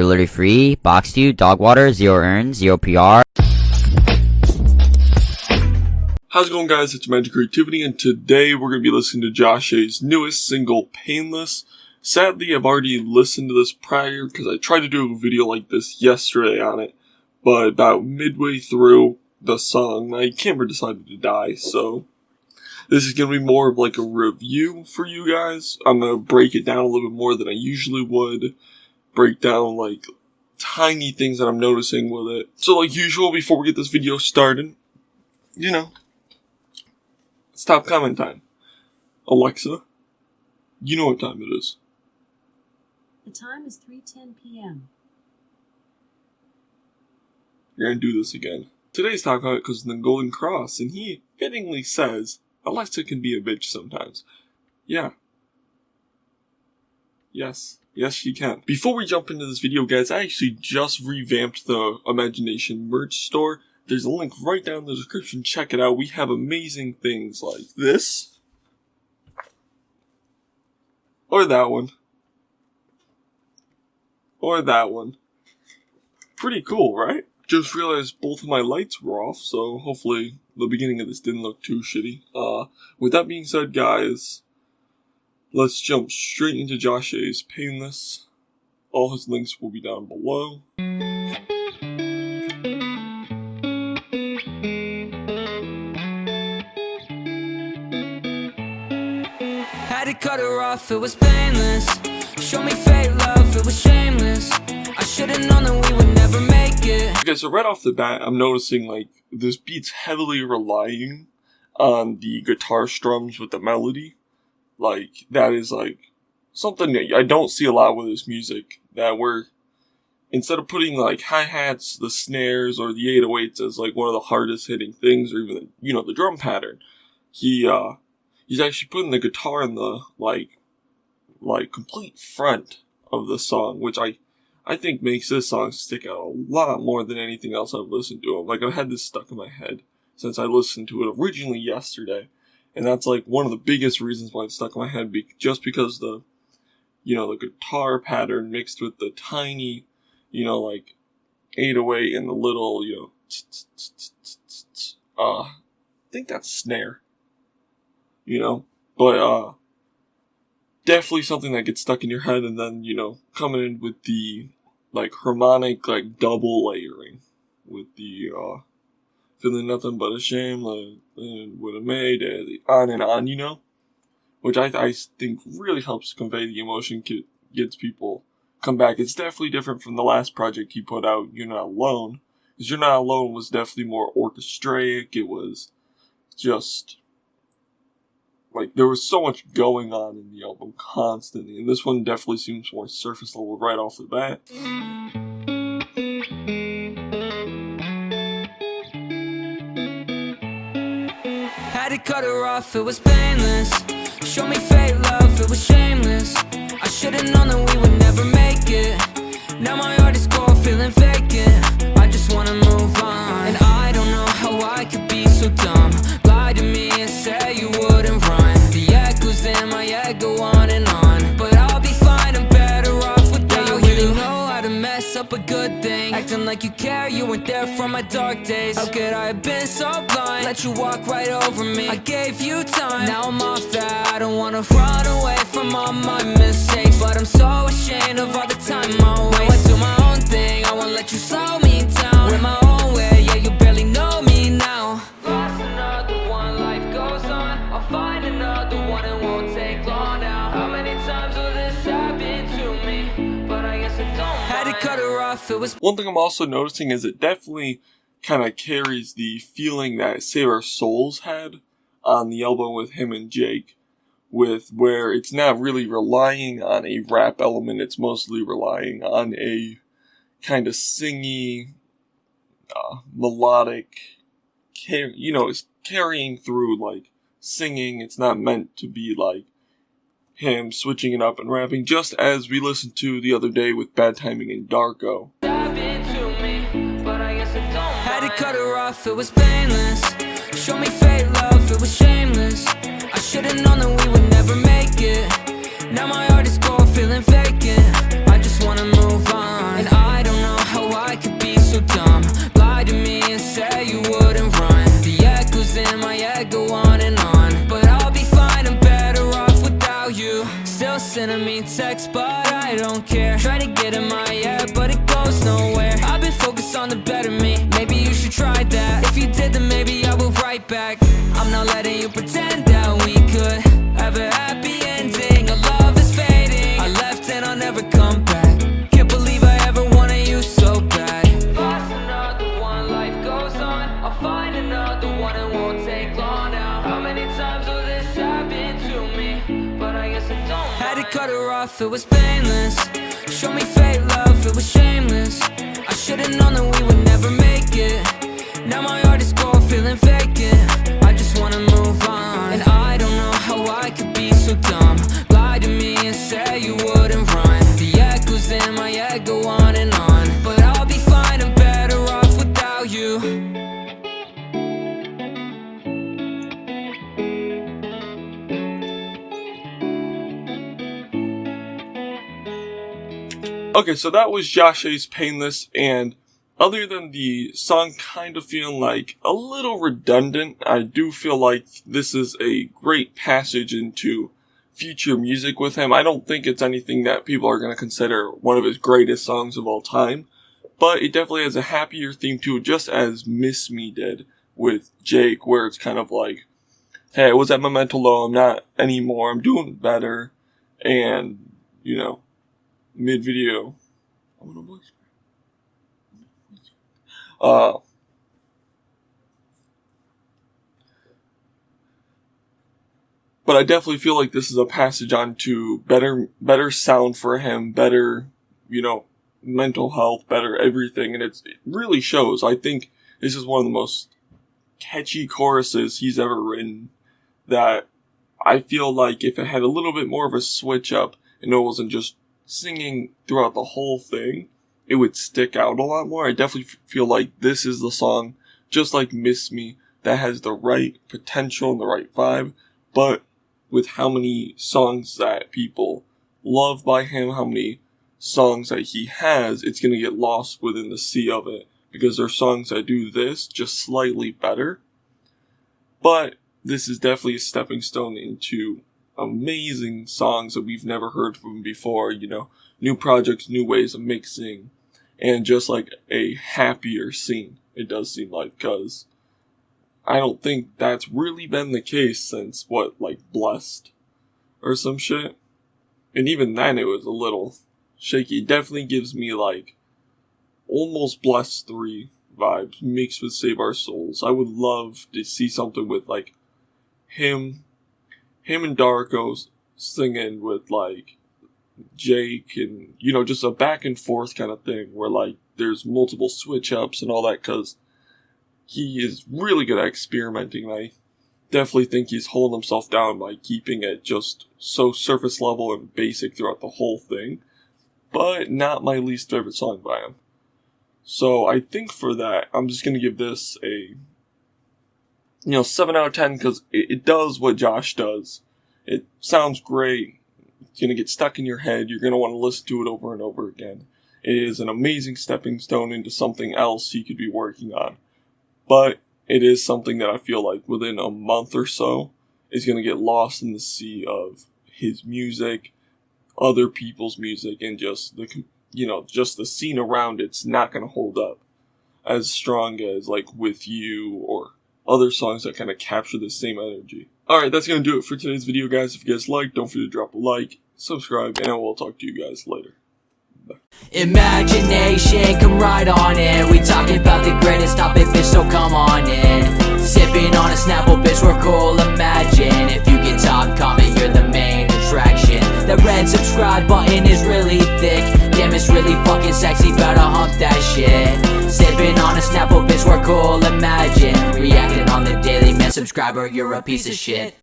Delivery free, boxed you, dog water, 0 earn, 0 PR. How's it going, guys? It's Imagine.Creativity, and today we're going to be listening to Josh A's newest single, Painless. Sadly, I've already listened to this prior because I tried to do a video like this yesterday on it, but about midway through the song, my camera decided to die, so this is going to be more of like a review for you guys. I'm going to break it down a little bit more than I usually would, break down like tiny things that I'm noticing with it. So like usual, before we get this video started, it's top comment time. Alexa, you know what time it is. The time is 3:10 p.m. You're gonna do this again. Today's top comment comes from the Golden Cross, and he fittingly says, Alexa can be a bitch sometimes. Yeah. Yes, she can. Before we jump into this video, guys, I actually just revamped the Imagination merch store. There's a link right down in the description. Check it out. We have amazing things like this. Or that one. Or that one. Pretty cool, right? Just realized both of my lights were off, so hopefully the beginning of this didn't look too shitty. With that being said, guys, let's jump straight into Josh A's Painless. All his links will be down below. Had to cut her off, it was painless. Show me fake love, it was shameless. I should've known that we would never make it. Okay, so right off the bat, I'm noticing like this beat's heavily relying on the guitar strums with the melody. Like, that is like something that I don't see a lot with this music. That we're, instead of putting like hi-hats, the snares, or the 808s as like one of the hardest hitting things, or even, the drum pattern, he's actually putting the guitar in the like complete front of the song, which I think makes this song stick out a lot more than anything else I've listened to. Like, I've had this stuck in my head since I listened to it originally yesterday, and that's like one of the biggest reasons why it's stuck in my head, just because the guitar pattern mixed with the tiny, like 808 and the little, I think that's snare. But definitely something that gets stuck in your head, and then, coming in with the, like, harmonic, like, double layering, with the, feeling nothing but a shame, like, would have made it, on and on, which I think really helps convey the emotion, gets people come back. It's definitely different from the last project he put out, You're Not Alone, because You're Not Alone was definitely more orchestraic. It was just, like, there was so much going on in the album constantly, and this one definitely seems more surface level right off the bat. Had to cut her off, it was painless. Show me fake love, it was shameless. I should've known that we would never make it. Now my heart is cold, feeling vacant. I just wanna move on, and I don't know how I could be so dumb. Lie to me and say you wouldn't run. The echoes in my head go on and on, but I'll be fine, I'm better off without you. You really know how to mess up a good thing, acting like you care, you weren't there for my dark days. How could I have been so blind, let you walk right over me? I gave you time, now I'm off that. I don't wanna run away from all my mistakes, but I'm so ashamed of all the time I waste. Now I do my own thing, I won't let you slow me down. Went my own way, yeah, you barely know me now. Lost another one, life goes on. I'll find another one, it won't take long now. How many times will this happen to me? But I guess I don't mind. Had to cut her off, it was... One thing I'm also noticing is it definitely kind of carries the feeling that Save Our Souls had on the album with him and Jake, with where it's not really relying on a rap element, it's mostly relying on a kind of singy, melodic, it's carrying through, like, singing. It's not meant to be like him switching it up and rapping, just as we listened to the other day with Bad Timing and Darko. Had to cut her off, it was painless. Show me fake love, it was shameless. I should've known that we would never make it. Now my heart is cold, feeling vacant. I just wanna move on, and don't care. Try to get in my head, but it goes nowhere. I've been focused on the better me. Maybe you should try that. If you did, then maybe I will write back. I'm not letting you pretend that we could have a happy ending. Our love is fading. I left and I'll never come back. Can't believe I ever wanted you so bad. Lost another one, life goes on. I'll find another one, it won't take long now. How many times will this happen to me? But I guess I don't mind. Had to cut her off, it was painless. Show me fake love, it was shameless. I should've known that we would never make it. Now my heart is cold, feeling vacant. I just wanna move on, and I don't know how I could be so dumb. Lie to me and say you wouldn't run. The echoes in my head go on and on, but I'll be fine, I'm better off without you. Okay, so that was Josh A's Painless, and other than the song kind of feeling like a little redundant, I do feel like this is a great passage into future music with him. I don't think it's anything that people are going to consider one of his greatest songs of all time, but it definitely has a happier theme to it, just as Miss Me did with Jake, where it's kind of like, hey, I was at my mental low, I'm not anymore, I'm doing better, and, you know, mid-video, but I definitely feel like this is a passage on to better sound for him, better, you know, mental health, better everything, and it really shows. I think this is one of the most catchy choruses he's ever written, that I feel like if it had a little bit more of a switch up, and it wasn't just singing throughout the whole thing, it would stick out a lot more. I definitely feel like this is the song, just like Miss Me, that has the right potential and the right vibe, but with how many songs that people love by him, how many songs that he has, it's going to get lost within the sea of it, because there are songs that do this just slightly better. But this is definitely a stepping stone into amazing songs that we've never heard from him before, you know, new projects, new ways of mixing, and just like a happier scene, it does seem like, because I don't think that's really been the case since, like Blessed or some shit, and even then it was a little shaky. It definitely gives me like almost Blessed 3 vibes mixed with Save Our Souls. I would love to see something with like him and Darko singing with like Jake, and, you know, just a back and forth kind of thing where like there's multiple switch ups and all that, because he is really good at experimenting. I definitely think he's holding himself down by keeping it just so surface level and basic throughout the whole thing, but not my least favorite song by him. So I think for that, I'm just going to give this a 7 out of 10, because it does what Josh does. It sounds great. It's going to get stuck in your head. You're going to want to listen to it over and over again. It is an amazing stepping stone into something else he could be working on. But it is something that I feel like within a month or so is going to get lost in the sea of his music, other people's music, and just the scene around it's not going to hold up as strong as like With You or other songs that kind of capture the same energy. Alright, that's going to do it for today's video, guys. If you guys liked, don't forget to drop a like, subscribe, and I will talk to you guys later. Bye. Imagination, come right on in. We talking about the greatest topic, bitch, so come on in. Sipping on a Snapple, bitch, we're cool. Imagine if you get top comment, you're the main attraction. That red subscribe button is really thick. Damn, it's really fucking sexy, better hump that shit. Sipping on a Snapple, bitch, we're cool. Imagine reacting on the daily, man, subscriber, you're a piece of shit.